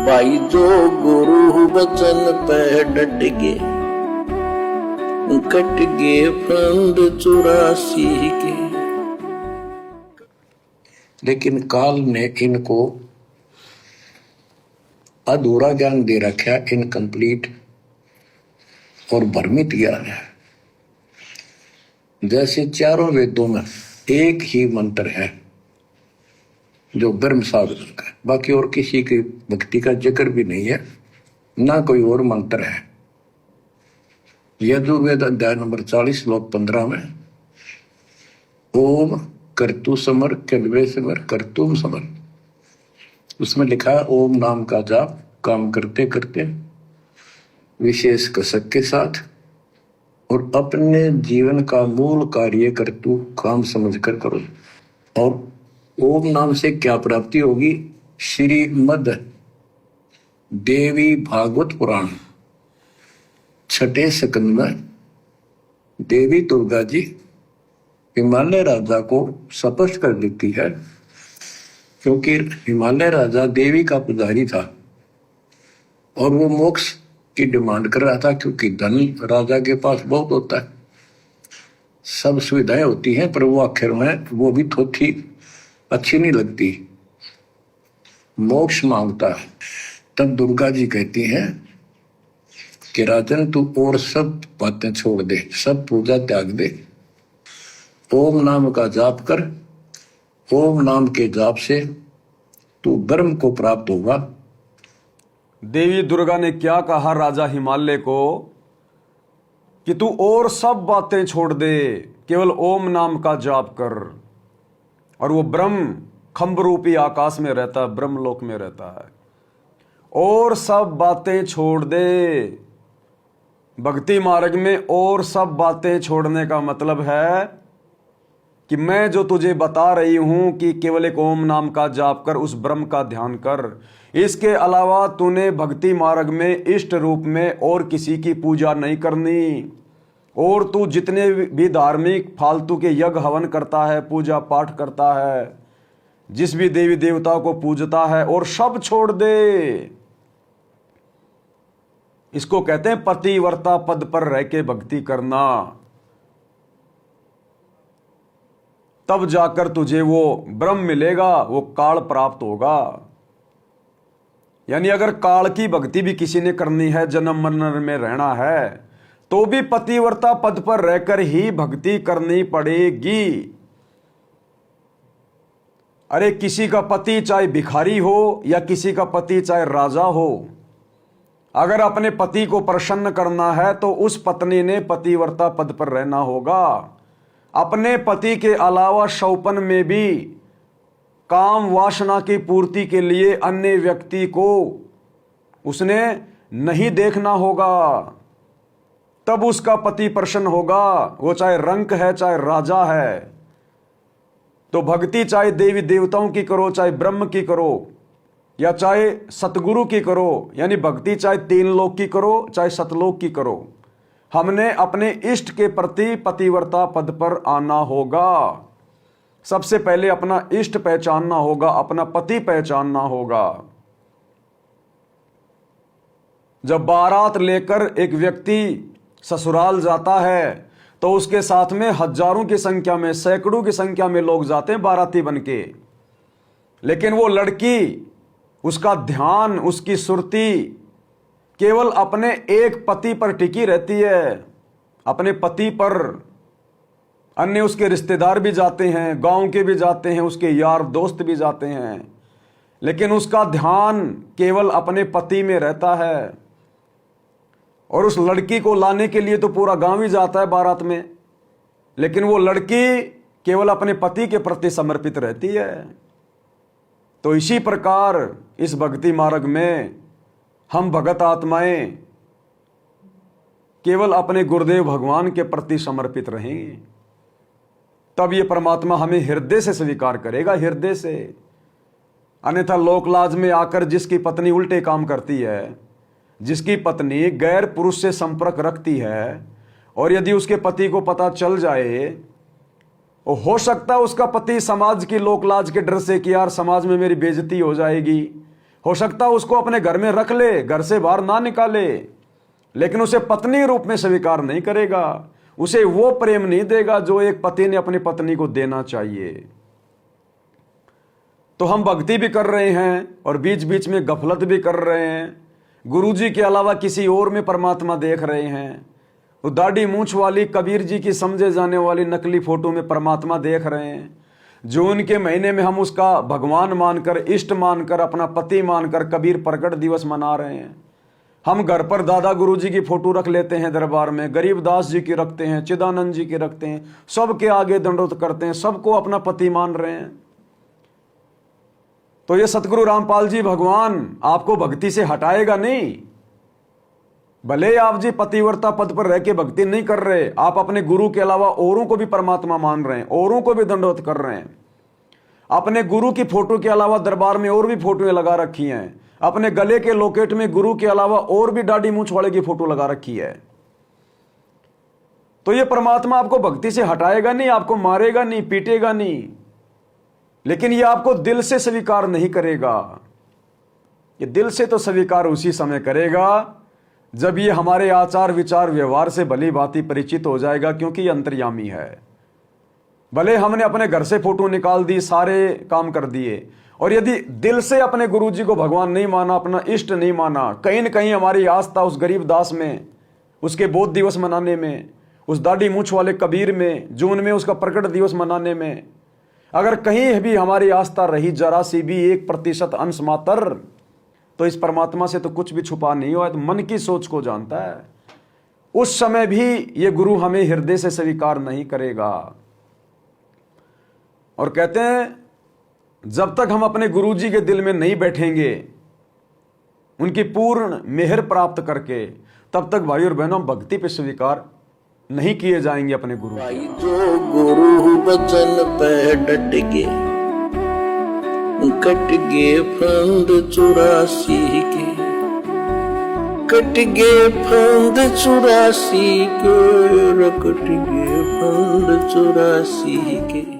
भाई जो गुरु वचन पे डट गए, कट गए फंद 84 के। लेकिन काल ने इनको अधूरा ज्ञान दे रखा, इनकम्प्लीट और भ्रमित ज्ञान है। जैसे चारों वेदों में एक ही मंत्र है जो ब्रह्म साधन का, बाकी और किसी की भक्ति का जिक्र भी नहीं है, ना कोई और मंत्र है। यजुर्वेद अध्याय नंबर 40 श्लोक 15 में ओम कर्तु समर कल्वे समर कर्तुम समर, उसमें लिखा है ओम नाम का जाप काम करते करते विशेष कसक के साथ और अपने जीवन का मूल कार्य कर्तु काम समझकर करो। और ओम नाम से क्या प्राप्ति होगी? श्रीमद देवी भागवत पुराण 6 स्कंद में देवी दुर्गा जी हिमालय राजा को स्पष्ट कर देती है, क्योंकि हिमालय राजा देवी का पुजारी था और वो मोक्ष की डिमांड कर रहा था, क्योंकि धन राजा के पास बहुत होता है, सब सुविधाएं होती हैं, पर वो आखिर में वो भी थोड़ी अच्छी नहीं लगती, मोक्ष मांगता है। तब दुर्गा जी कहती हैं कि राजन तू और सब बातें छोड़ दे, सब पूजा त्याग दे, ओम नाम का जाप कर, ओम नाम के जाप से तू ब्रह्म को प्राप्त होगा। देवी दुर्गा ने क्या कहा राजा हिमालय को कि तू और सब बातें छोड़ दे, केवल ओम नाम का जाप कर। और वो ब्रह्म खंभ रूपी आकाश में रहता है, ब्रह्मलोक में रहता है। और सब बातें छोड़ दे, भक्ति मार्ग में और सब बातें छोड़ने का मतलब है कि मैं जो तुझे बता रही हूं कि केवल एक ओम नाम का जाप कर, उस ब्रह्म का ध्यान कर। इसके अलावा तूने भक्ति मार्ग में इष्ट रूप में और किसी की पूजा नहीं करनी। और तू जितने भी धार्मिक फालतू के यज्ञ हवन करता है, पूजा पाठ करता है, जिस भी देवी देवता को पूजता है, और सब छोड़ दे। इसको कहते हैं पतिव्रता पद पर रह के भक्ति करना। तब जाकर तुझे वो ब्रह्म मिलेगा, वो काल प्राप्त होगा। यानी अगर काल की भक्ति भी किसी ने करनी है, जन्म मरण में रहना है, तो भी पतिव्रता पद पर रहकर ही भक्ति करनी पड़ेगी। अरे किसी का पति चाहे भिखारी हो या किसी का पति चाहे राजा हो, अगर अपने पति को प्रसन्न करना है तो उस पत्नी ने पतिव्रता पद पर रहना होगा। अपने पति के अलावा शौपन में भी काम वासना की पूर्ति के लिए अन्य व्यक्ति को उसने नहीं देखना होगा, तब उसका पति प्रसन्न होगा, वो चाहे रंक है चाहे राजा है। तो भक्ति चाहे देवी देवताओं की करो, चाहे ब्रह्म की करो, या चाहे सतगुरु की करो, यानी भक्ति चाहे 3 लोक की करो चाहे सतलोक की करो, हमने अपने इष्ट के प्रति पतिव्रता पद पर आना होगा। सबसे पहले अपना इष्ट पहचानना होगा, अपना पति पहचानना होगा। जब बारात लेकर एक व्यक्ति ससुराल जाता है तो उसके साथ में हजारों की संख्या में, सैकड़ों की संख्या में लोग जाते हैं बाराती बनके, लेकिन वो लड़की, उसका ध्यान, उसकी सुरती केवल अपने एक पति पर टिकी रहती है, अपने पति पर। अन्य उसके रिश्तेदार भी जाते हैं, गांव के भी जाते हैं, उसके यार दोस्त भी जाते हैं, लेकिन उसका ध्यान केवल अपने पति में रहता है। और उस लड़की को लाने के लिए तो पूरा गांव ही जाता है बारात में, लेकिन वो लड़की केवल अपने पति के प्रति समर्पित रहती है। तो इसी प्रकार इस भक्ति मार्ग में हम भगत आत्माएं केवल अपने गुरुदेव भगवान के प्रति समर्पित रहेंगे, तब ये परमात्मा हमें हृदय से स्वीकार करेगा, हृदय से। अन्यथा लोकलाज में आकर जिसकी पत्नी उल्टे काम करती है, जिसकी पत्नी गैर पुरुष से संपर्क रखती है, और यदि उसके पति को पता चल जाए, हो सकता है उसका पति समाज की लोकलाज के डर से कि यार समाज में मेरी बेइज्जती हो जाएगी, हो सकता है उसको अपने घर में रख ले, घर से बाहर ना निकाले, लेकिन उसे पत्नी रूप में स्वीकार नहीं करेगा। उसे वो प्रेम नहीं देगा जो एक पति ने अपनी पत्नी को देना चाहिए। तो हम भक्ति भी कर रहे हैं और बीच बीच में गफलत भी कर रहे हैं। गुरुजी के अलावा किसी और में परमात्मा देख रहे हैं। वो दाढ़ी मूंछ वाली कबीर जी की समझे जाने वाली नकली फोटो में परमात्मा देख रहे हैं। जून के महीने में हम उसका भगवान मानकर, इष्ट मानकर, अपना पति मानकर कबीर प्रकट दिवस मना रहे हैं। हम घर पर दादा गुरुजी की फोटो रख लेते हैं, दरबार में गरीबदास जी की रखते हैं, चिदानंद जी की रखते हैं, सबके आगे दंडोत करते हैं, सबको अपना पति मान रहे हैं। तो ये सतगुरु रामपाल जी भगवान आपको भक्ति से हटाएगा नहीं। भले आप जी पतिव्रता पद पर रह के भक्ति नहीं कर रहे, आप अपने गुरु के अलावा औरों को भी परमात्मा मान रहे हैं, औरों को भी दंडोत कर रहे हैं। अपने गुरु की फोटो के अलावा दरबार में और भी फोटोएं लगा रखी हैं। अपने गले के लोकेट में गुरु के अलावा और भी दाढ़ी मूंछ वाले की फोटो लगा रखी है। तो ये परमात्मा आपको भक्ति से हटाएगा नहीं, आपको मारेगा नहीं, पीटेगा नहीं, लेकिन ये आपको दिल से स्वीकार नहीं करेगा। ये दिल से तो स्वीकार उसी समय करेगा जब ये हमारे आचार विचार व्यवहार से भली भांति परिचित हो जाएगा, क्योंकि ये अंतर्यामी है। भले हमने अपने घर से फोटो निकाल दी, सारे काम कर दिए, और यदि दिल से अपने गुरुजी को भगवान नहीं माना, अपना इष्ट नहीं माना, कहीं न कहीं हमारी आस्था उस गरीब दास में, उसके बोध दिवस मनाने में, उस दाढ़ी मूंछ वाले कबीर में, जून में उसका प्रकट दिवस मनाने में, अगर कहीं भी हमारी आस्था रही जरा सी भी 1% अंश मात्र, तो इस परमात्मा से तो कुछ भी छुपा नहीं हुआ है। तो मन की सोच को जानता है। उस समय भी ये गुरु हमें हृदय से स्वीकार नहीं करेगा। और कहते हैं जब तक हम अपने गुरुजी के दिल में नहीं बैठेंगे, उनकी पूर्ण मेहर प्राप्त करके, तब तक भाई और बहनों भक्ति पे स्वीकार नहीं किए जाएंगे अपने गुरु। भाई जो गुरु बचन पे डट के, कट गे फंद 84 के, कट गे फंद 84 के, कट गे फंद 84 के।